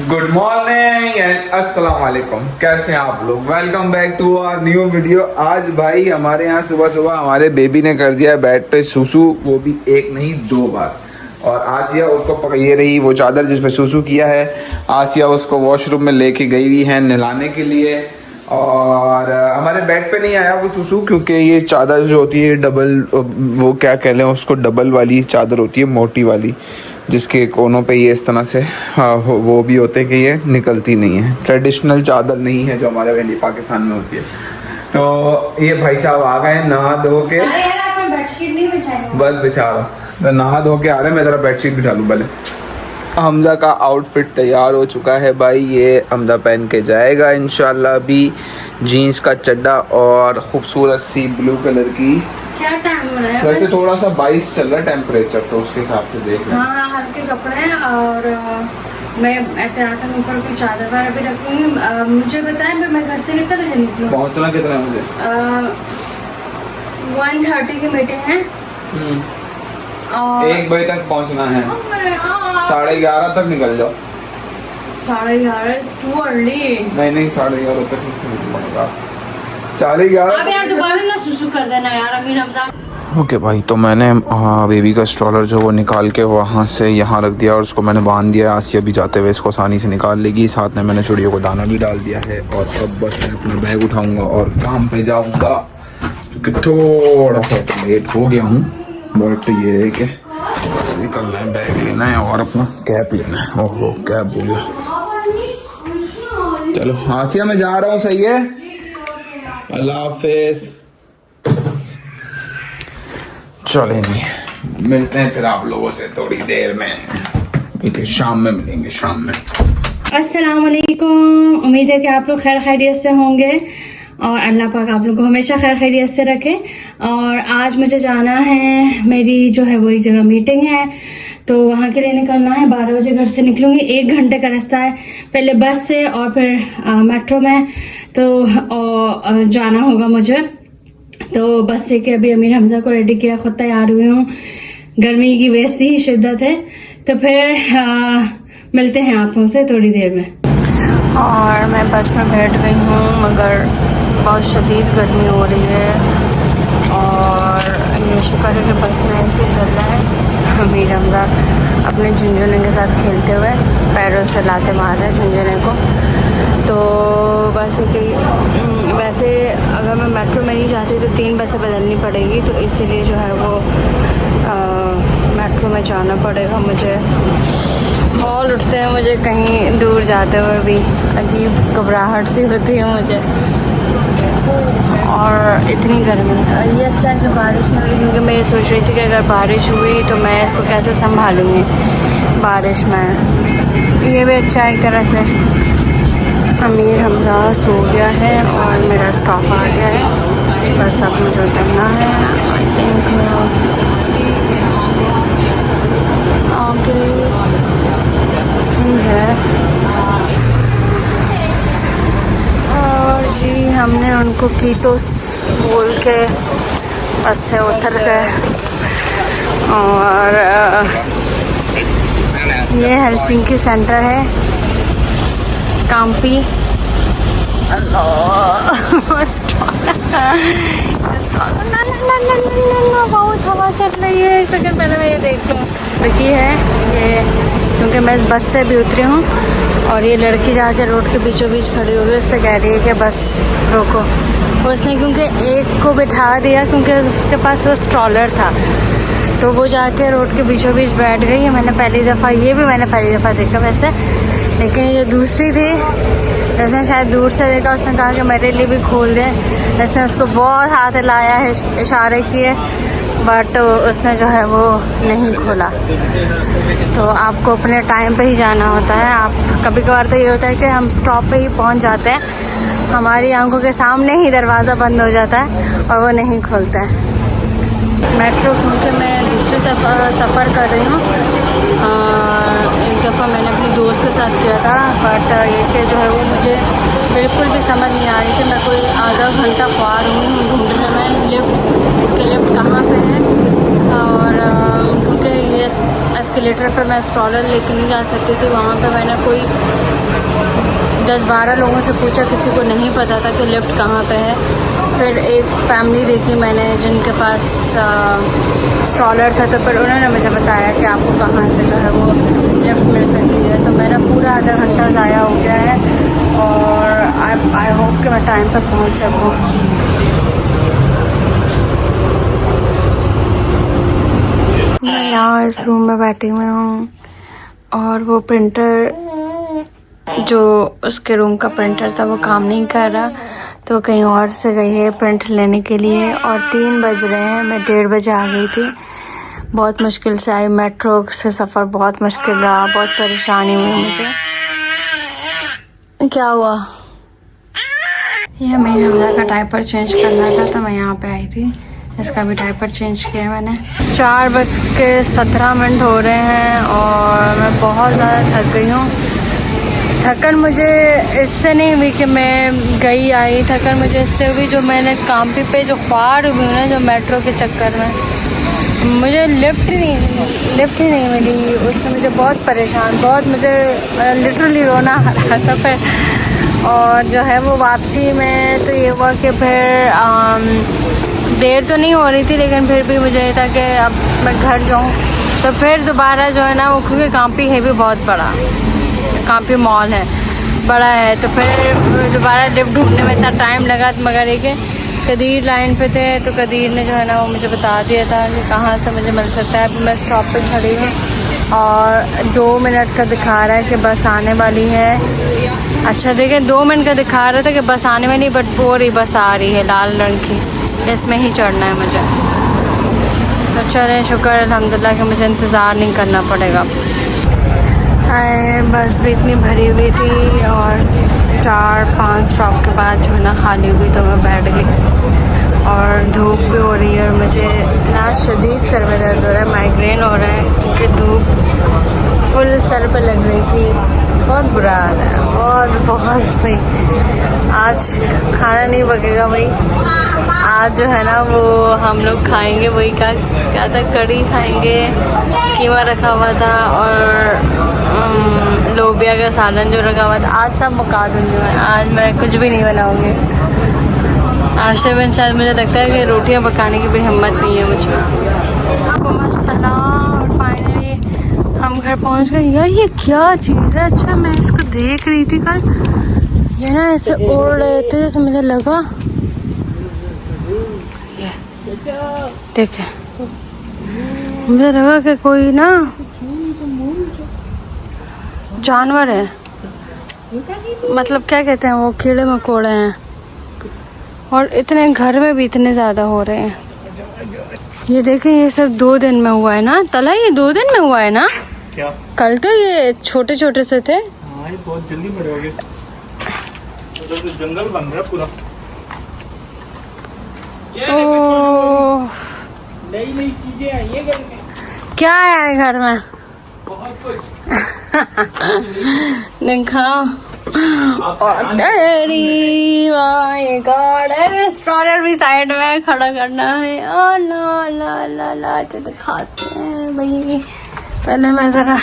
Good morning and अस्सलाम वालेकुम। कैसे हैं आप लोग? Welcome back to our new video. आज भाई हमारे यहाँ सुबह सुबह हमारे बेबी ने कर दिया बेड पे सुसु, वो भी एक नहीं दो बार। और आसिया उसको पकड़िए रही वो चादर जिसमें सुसु किया है। आसिया उसको वॉशरूम में लेके गई हुई है नहलाने के लिए। और हमारे बेड पे नहीं आया वो सुसु, क्योंकि ये चादर जो होती है डबल, वो क्या कह लें उसको, डबल वाली चादर होती है, मोटी वाली, जिसके कोनों पे ये इस तरह से वो भी होते हैं कि ये निकलती नहीं है। ट्रेडिशनल चादर नहीं है जो हमारे इंडिया पाकिस्तान में होती है। तो ये भाई साहब आ गए नहा धो के। बेडशीट नहीं बिछाई? बस बिछा रहा, तो नहा धो के आ रहे हैं। मैं ज़रा बेडशीट बिछा लूँ पहले। हमजा का आउटफिट तैयार हो चुका है भाई। ये हमजा पहन के जाएगा इंशाल्लाह। भी जीन्स का चड्डा और खूबसूरत सी ब्लू कलर की। क्या टाइम हो रहा है? वैसे थोड़ा सा 22 चल रहा है टेम्परेचर, तो उसके हिसाब से देख रहे हैं। हाँ, हल्के कपड़े हैं। और मैं एहतियातन ऊपर कोई चादर वगैरह भी रखूंगी। मुझे बताएं मैं घर से कितने बजे निकलूँ? पहुंचना कितना है मुझे? 1:30 की मीटिंग है और 1 बजे तक पहुंचना है। 11:30 तक निकल जाओ। 11:30 इज टू अर्ली। नहीं 11:30 तक निकलूंगा। 11:30। अब यार दोबारा ना सुसु कर देना यार। अमीर हमदा ओके भाई, तो मैंने बेबी का स्ट्रॉलर जो वो निकाल के वहाँ से यहाँ रख दिया और उसको मैंने बांध दिया। आसिया भी जाते हुए इसको आसानी से निकाल लेगी। साथ में मैंने चिड़ियों को दाना भी डाल दिया है। और अब बस मैं अपना बैग उठाऊँगा और काम पे जाऊँगा, क्योंकि थोड़ा सा तो लेट हो गया हूँ। बट ये है कि बस निकलना है, बैग लेना है और अपना कैब लेना है। ओहो, कैब बोलिए। चलो आसिया मैं जा रहा हूँ, सही है, अल्लाह हाफिज। चलें जी, मिलते हैं फिर आप लोगों से थोड़ी देर में। ठीक है, शाम में मिलेंगे, शाम में। अस्सलाम वालेकुम। उम्मीद है कि आप लोग खैर खैरियत से होंगे और अल्लाह पाक आप लोग को हमेशा खैर खैरियत से रखे। और आज मुझे जाना है, मेरी जो है वो एक जगह मीटिंग है, तो वहाँ के लिए निकलना है। 12 बजे घर से निकलूँगी। 1 घंटे का रास्ता है, पहले बस से और फिर मेट्रो में। तो जाना होगा मुझे। तो बस से कि अभी अमीर हमजा को रेडी किया, खुद तैयार हुई हूँ। गर्मी की वैसी ही शिद्दत है। तो फिर मिलते हैं आप लोगों से थोड़ी देर में। और मैं बस में बैठ गई हूँ, मगर बहुत शदीद गर्मी हो रही है। और ये शुक्र है कि बस में ऐसे चल रहा है। अमीर हमजा अपने झुंझुने के साथ खेलते हुए पैरों से लाते मार रहे हैं झुंझुने को। तो बस कि वैसे अगर मैं मेट्रो में नहीं जाती तो 3 बसें बदलनी पड़ेगी, तो इसीलिए जो है वो मेट्रो में जाना पड़ेगा मुझे। मॉल उठते हैं मुझे कहीं दूर जाते हुए भी अजीब घबराहट सी होती है मुझे। और इतनी गर्मी, ये अच्छा है कि बारिश नहीं हुई, क्योंकि मैं ये सोच रही थी कि अगर बारिश हुई तो मैं इसको कैसे संभालूँगी बारिश में। ये भी अच्छा है एक तरह से। अमीर हमजा सो गया है और मेरा स्टॉप आ गया है। बस अब मुझे उतरना है। आई थिंक ओके है। और जी हमने उनको कीतोस बोल के बस से उतर गए। और ये हेलसिंकी सेंटर है, काम्पी। बहुत हवा चल रही है। एक सेकंड पहले मैं ये देख लूँ। लड़की है ये, क्योंकि मैं इस बस से भी उतरी हूँ और ये लड़की जाके रोड के बीचों बीच खड़ी हो गई। उससे कह रही है कि बस रोको। उसने क्योंकि एक को बिठा दिया, क्योंकि उसके पास वो स्ट्रॉलर था, तो वो जाके रोड के बीचों बीच बैठ गई है। मैंने पहली दफ़ा देखा वैसे, लेकिन ये दूसरी थी, उसने शायद दूर से देखा। उसने कहा कि मेरे लिए भी खोल दे। उसने उसको बहुत हाथ हिलाया है, इशारे किए, बट उसने जो है वो नहीं खोला। तो आपको अपने टाइम पे ही जाना होता है। आप कभी कभार तो ये होता है कि हम स्टॉप पे ही पहुंच जाते हैं, हमारी आंखों के सामने ही दरवाज़ा बंद हो जाता है और वो नहीं खोलता है। मेट्रो क्योंकि मैं दूसरे सफ़र कर रही हूँ। एक दफ़ा मैंने अपनी दोस्त के साथ किया था, बट ये कि जो है वो मुझे बिल्कुल भी समझ नहीं आ रही थी। मैं कोई आधा घंटा पार हूँ ढूंढने में लिफ्ट कहाँ पे है। और क्योंकि ये एस्केलेटर पे मैं स्ट्रॉलर लेके नहीं जा सकती थी। वहाँ पे मैंने कोई 10-12 लोगों से पूछा, किसी को नहीं पता था कि लिफ्ट कहाँ पे है। फिर एक फैमिली देखी मैंने जिनके पास स्ट्रॉलर था, तो फिर उन्होंने मुझे बताया कि आपको कहाँ से जो है वो लिफ्ट मिल सकती है। तो मेरा पूरा आधा घंटा ज़ाया हो गया है और आई होप कि मैं टाइम पर पहुँच सकूँ। मैं यहाँ इस रूम में बैठी हुई हूँ और वो प्रिंटर, जो उसके रूम का प्रिंटर था, वो काम नहीं कर रहा, तो कहीं और से गई है प्रिंट लेने के लिए। और 3 बज रहे हैं, मैं 1:30 बजे आ गई थी। बहुत मुश्किल से आई, मेट्रो से सफ़र बहुत मुश्किल रहा, बहुत परेशानी हुई मुझे। क्या हुआ? ये मेरी हमजा का डायपर चेंज करना था, तो मैं यहाँ पे आई थी। इसका भी डायपर चेंज किया मैंने। 4:17 हो रहे हैं और मैं बहुत ज़्यादा थक गई हूँ। थकन मुझे इससे नहीं हुई कि मैं गई आई, थकन मुझे इससे हुई जो मैंने काम्पी पे जो ख्वार हुई ना, जो मेट्रो के चक्कर में मुझे लिफ्ट ही नहीं मिली। उससे मुझे बहुत परेशान, बहुत मुझे लिटरली रोना आ रहा था फिर। और जो है वो वापसी में तो ये हुआ कि फिर देर तो नहीं हो रही थी, लेकिन फिर भी मुझे था कि अब मैं घर जाऊँ। तो फिर दोबारा जो है ना वो, क्योंकि काम्पी है भी बहुत बड़ा, काम्पी मॉल है, बड़ा है, तो फिर दोबारा लिफ्ट ढूंढने में इतना टाइम लगा। मगर एक कदीर लाइन पे थे, तो कदीर ने जो है ना वो मुझे बता दिया था कि कहाँ से मुझे मिल सकता है। अभी मैं स्टॉप पे खड़ी हूँ और 2 मिनट का दिखा रहा है कि बस आने वाली है। अच्छा देखिए, 2 मिनट का दिखा रहा था कि बस आने वाली, बट वो रही बस आ रही है लाल रंग की, इसमें ही चढ़ना है मुझे। तो चलें, शुक्र अल्हम्दुलिल्लाह कि मुझे इंतज़ार नहीं करना पड़ेगा। बस भी इतनी भरी हुई थी और 4-5 स्टॉप के बाद जो है ना खाली हुई, तो मैं बैठ गई। और धूप भी हो रही है और मुझे इतना शदीद सर में दर्द हो रहा है, माइग्रेन हो रहा है, क्योंकि धूप फुल सर पे लग रही थी। बहुत बुरा हाल है और बहुत भाई। आज खाना नहीं पकेगा भाई, आज जो है ना वो हम लोग खाएंगे वही क्या था, कढ़ी खाएंगे, कीमा रखा हुआ था और लोबिया का सालन जो रखा हुआ था। आज सब मुका दूँगी मैं, आज मैं कुछ भी नहीं बनाऊँगी। आज से मैं शायद, मुझे लगता है कि रोटियां पकाने की भी हिम्मत नहीं है मुझ में। आपको मसलाम, और फाइनली हम घर पहुंच गए। यार ये क्या चीज़ है? अच्छा मैं इसको देख रही थी कल, ये ना ऐसे उड़ रहे थे, जैसे मुझे लगा, ये देखे, मुझे लगा कि कोई ना जानवर है, मतलब क्या कहते हैं वो, कीड़े मकोड़े हैं। और इतने घर में भी इतने ज़्यादा हो रहे हैं। ये देखें, ये सब 2 दिन में हुआ है ना तला, ये 2 दिन में हुआ है ना। क्या? कल तो ये छोटे छोटे से थे। हाँ, ये बहुत जल्दी बड़े हो गए। तो जंगल बन रहा पूरा। ओह, नई चीजें आई है घर में। क्या है घर में? बहुत कुछ। दिखाओ। और तेरी माय गॉड, स्ट्रॉलर भी साइड में खड़ा करना है। ओ ला ला ला ला, तो दिखाते हैं भाई। पहले मैं ज़रा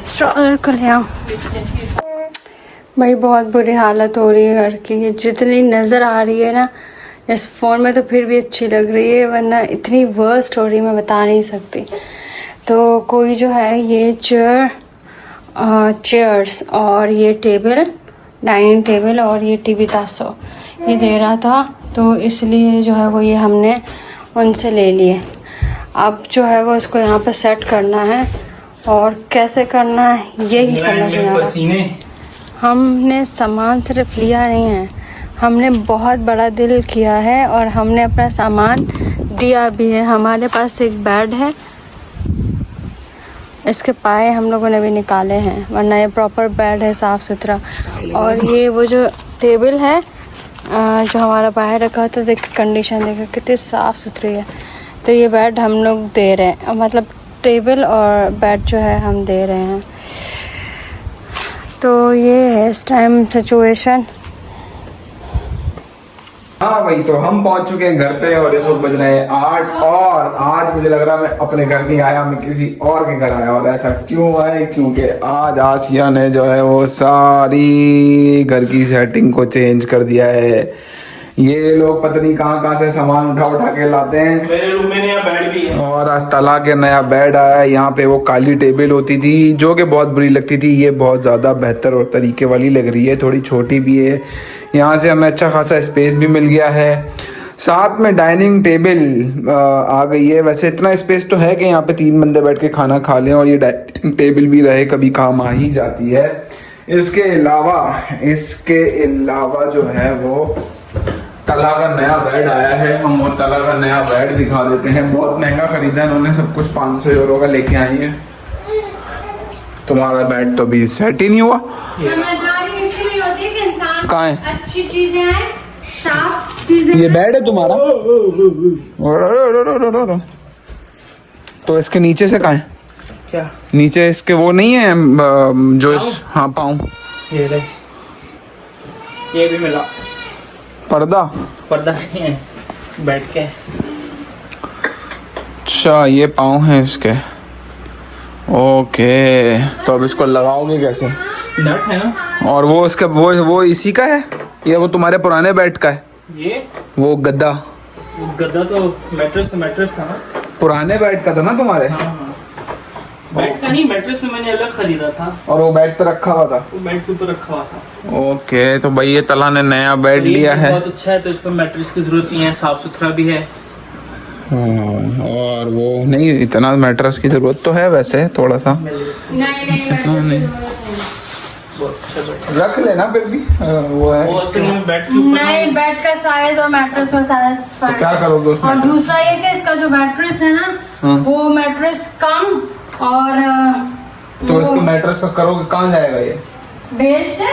स्ट्रॉलर को ले आऊँ। भाई बहुत बुरी हालत हो रही है घर की। ये जितनी नज़र आ रही है ना इस फ़ोन में, तो फिर भी अच्छी लग रही है, वरना इतनी वर्स्ट हो रही मैं बता नहीं सकती। तो कोई जो है ये चेयर्स और ये टेबल, डाइनिंग टेबल और ये टीवी तासो ये दे रहा था, तो इसलिए जो है वो ये हमने उनसे ले लिए। अब जो है वो इसको यहाँ पे सेट करना है, और कैसे करना है यही समझ नहीं आ रहा। हमने सामान सिर्फ लिया नहीं है, हमने बहुत बड़ा दिल किया है और हमने अपना सामान दिया भी है। हमारे पास एक बेड है, इसके पाए हम लोगों ने भी निकाले हैं, वरना ये प्रॉपर बेड है, साफ़ सुथरा। और ये वो जो टेबल है जो हमारा बाहर रखा था, देख कंडीशन देखा कितनी साफ़ सुथरी है। तो ये बेड हम लोग दे रहे हैं, मतलब टेबल और बेड जो है हम दे रहे हैं। तो ये है इस टाइम सिचुएशन। हाँ भाई, तो हम पहुंच चुके हैं घर पे और इस वक्त बज रहे हैं 8 और आज मुझे लग रहा है मैं अपने घर नहीं आया, मैं किसी और के घर आया। और ऐसा क्यों है? क्योंकि आज आसिया ने जो है वो सारी घर की सेटिंग को चेंज कर दिया है। ये लोग पता नहीं कहाँ कहाँ से सामान उठा उठा के लाते हैं। मेरे रूम में नया बेड भी है और आज तला के नया बेड आया है। यहाँ पे वो काली टेबल होती थी जो कि बहुत बुरी लगती थी, ये बहुत ज़्यादा बेहतर और तरीके वाली लग रही है, थोड़ी छोटी भी है। यहाँ से हमें अच्छा खासा स्पेस भी मिल गया है। साथ में डाइनिंग टेबल आ गई है। वैसे इतना स्पेस तो है कि यहाँ पे 3 बंदे बैठ के खाना खा लें और ये डाइनिंग टेबल भी रहे, कभी काम आ ही जाती है। इसके अलावा जो है वो तला का नया बेड आया है। हम वो तला का नया बेड दिखा देते हैं। बहुत महंगा खरीदा है उन्होंने, सब कुछ 500 यूरो का लेके आई है। तुम्हारा बेड तो अभी सेट ही नहीं हुआ। समझदारी इसलिए होती है कि इंसान कहाँ है? अच्छी चीजें हैं, साफ चीजें। ये बेड है तुम्हारा? तो इसके नीचे से कहाँ है? क्या नीचे इसके वो नहीं है जो इस, हाँ पाँव, ये ले, ये भी मिला। पर्दा नहीं है, बैठ के। अच्छा ये पाँव हैं इसके। ओके, तो अब इसको लगाओगे कैसे? नट है ना। और वो इसका वो इसी का है या वो तुम्हारे पुराने बेड का है? ये वो गद्दा गद्दा तो मैट्रेस था ना। पुराने बेड का था ना तुम्हारे? हाँ हाँ, बेड का नहीं, मैट्रेस में मैंने अलग खरीदा था। और वो बेड पे रखा हुआ था? वो बेड के ऊपर रखा हुआ था। ओके, तो भाई ये तला ने नया बेड ये लिया है। बहुत अच्छा है, तो इस पर मैट्रेस की जरूरत नहीं है, साफ सुथरा भी है। और वो नहीं, इतना मैट्रेस की जरूरत तो है वैसे थोड़ा सा। नहीं बहुत अच्छा बेड। रख लेना फिर भी वो है। वो असल में बेड के ऊपर नहीं, बेड का साइज और मैट्रेस का साइज तो क्या करोगे उसमें? और दूसरा ये कि इसका जो मैट्रेस है ना, हाँ। वो मैट्रेस कम और तो इसके मैट्रेस का करोगे, कहाँ जाएगा ये? बेच दे।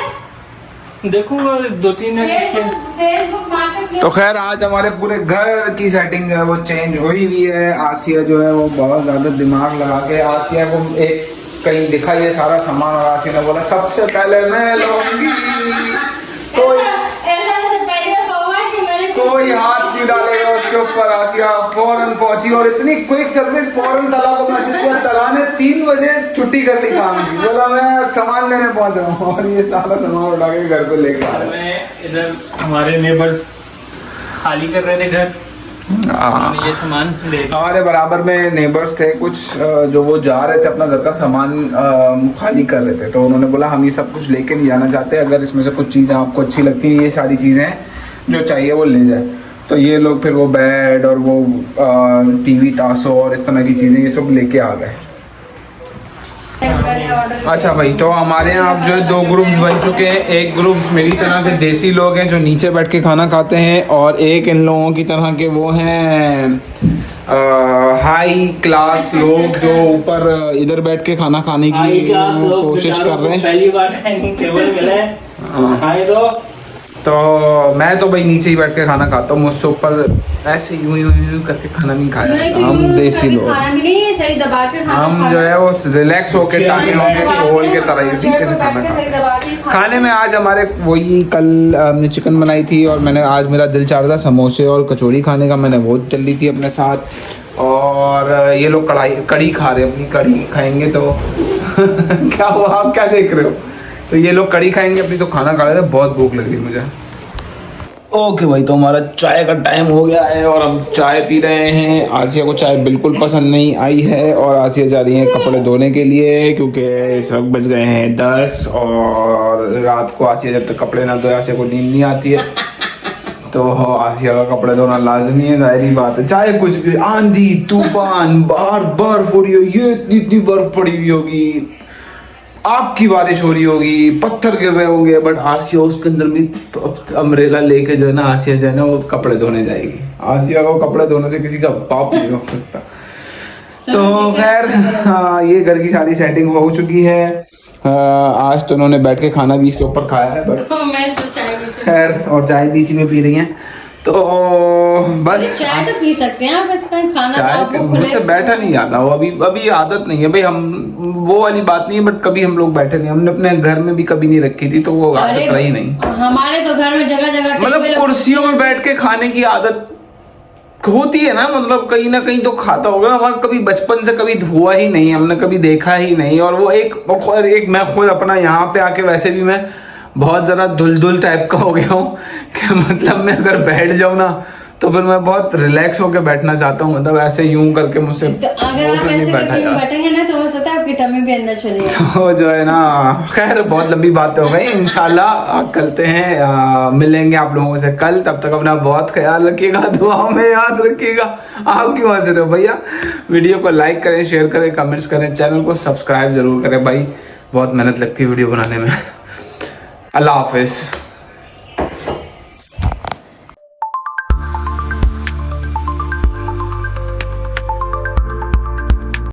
देखो 2-3 है इसके। फेसबुक मार्केट तो खैर आज हमारे पूरे घर की सेटिंग जो है वो चेंज हुई हुई है। आसिया जो है वो बहुत ज़्यादा दिमाग लगा के, आसिया को एक कहीं दिखा ये सारा सामान और आसिया ने बोला सबसे पहले मैं लूंगी। कोई हाथ नहीं डालेगा उसके ऊपर। आसिया फौरन पहुंची और इतनी क्विक सर्विस, फौरन तला को मैसेज किया। तला ने 3 बजे छुट्टी कर ली काम की, बोला मैं सामान लेने पहुंच रहा हूँ और ये सारा सामान उठा के घर को लेके आ रहा है। इधर हमारे नेबर्स खाली कर रहे थे घर, उन्होंने ये सामान ले लिया। हमारे बराबर में नेबर्स थे कुछ जो वो जा रहे थे अपना घर का सामान खाली कर रहे थे, तो उन्होंने बोला हम ये सब कुछ लेके नहीं जाना चाहते, अगर इसमें से कुछ चीज़ें आपको अच्छी लगती हैं, ये सारी चीज़ें जो चाहिए वो ले जाए। तो ये लोग फिर वो बेड और वो टीवी ताशो और इस तरह की चीज़ें ये सब लेके आ गए। अच्छा भाई, तो हमारे यहाँ अब जो है 2 ग्रुप्स बन चुके हैं। एक ग्रुप मेरी तरह के देसी लोग हैं जो नीचे बैठ के खाना खाते हैं, और एक इन लोगों की तरह के वो हैं हाई क्लास लोग जो ऊपर इधर बैठ के खाना खाने की कोशिश कर रहे हैं। पहली बार डाइनिंग टेबल मिला है। खाए तो मैं तो भाई नीचे ही बैठ के खाना खाता हूँ, मुझसे ऊपर ऐसे यूं करके खाना नहीं खाया। हम देसी लोग, सही दबा के हम जो है वो रिलैक्स होके ताकि होंगे होल के तरह तरीके से खाना खाते। खाने में आज हमारे वही कल हमने चिकन बनाई थी और मैंने आज मेरा दिल चाह रहा था समोसे और कचौड़ी खाने का, मैंने वो चल ली थी अपने साथ। और ये लोग कड़ी खा रहे हैं, अपनी कड़ी खाएंगे तो क्या हुआ, आप क्या देख रहे हो? तो ये लोग कड़ी खाएंगे अपनी, तो खाना खा रहे थे, बहुत भूख लग रही मुझे। ओके भाई, तो हमारा चाय का टाइम हो गया है और हम चाय पी रहे हैं। आसिया को चाय बिल्कुल पसंद नहीं आई है और आसिया जा रही है कपड़े धोने के लिए, क्योंकि इस वक्त बज गए हैं 10 और रात को आसिया जब तक कपड़े ना धोए आसिया को नींद नहीं आती है, तो आसिया का कपड़े धोना लाजमी है, जाहिर बात है। चाहे कुछ भी आंधी तूफान बाहर बर्फ हो रही हो, ये इतनी बर्फ पड़ी हुई होगी, आग की बारिश हो रही होगी, पत्थर गिर रहे होंगे, बट आसिया उसके अंदर भी अम्ब्रेला लेके जो है ना आसिया जो है ना वो कपड़े धोने जाएगी। आसिया को कपड़े धोने से किसी का पाप नहीं रोक सकता। तो खैर ये घर की सारी सेटिंग हो चुकी है। आज तो उन्होंने बैठ के खाना भी इसके ऊपर खाया है, बट खैर और चाय भी इसी में पी रही हैं। तो बस चाय तो पी सकते हैं आप इसमें, खाना तो चाय आपको मुझसे बैठा नहीं आता, वो अभी आदत नहीं है भाई, हम वो वाली बात नहीं है, बट कभी हम लोग बैठे नहीं, हमने अपने घर में भी कभी नहीं रखी थी, तो वो आदत रही नहीं। हमारे तो घर में जगह जगह मतलब कुर्सियों में बैठ के खाने की आदत होती है ना, मतलब कहीं ना कहीं तो खाता होगा। हमारा कभी बचपन से कभी हुआ ही नहीं, हमने कभी देखा ही नहीं। और वो एक मैं खुद अपना यहाँ पे आके वैसे भी मैं बहुत ज़रा दुलदुल टाइप का हो गया हूँ कि मतलब मैं अगर बैठ जाऊँ ना तो फिर मैं बहुत रिलैक्स होकर बैठना चाहता हूँ, मतलब ऐसे यूं करके मुझसे तो अगर आप ऐसे करके बैठेंगे ना तो हो सकता है आपकी टमी भी अंदर चली जाए। तो जो है ना, खैर बहुत लंबी बातें हो गई, इंशाल्लाह करते हैं, मिलेंगे आप लोगों से कल। तब तक अपना बहुत ख्याल रखिएगा, दुआ में याद रखिएगा। आप क्यों हंस रहे हो भैया? वीडियो को लाइक करें, शेयर करें, कमेंट्स करें, चैनल को सब्सक्राइब जरूर करें भाई, बहुत मेहनत लगती है वीडियो बनाने में। अल्लाह हाफिज।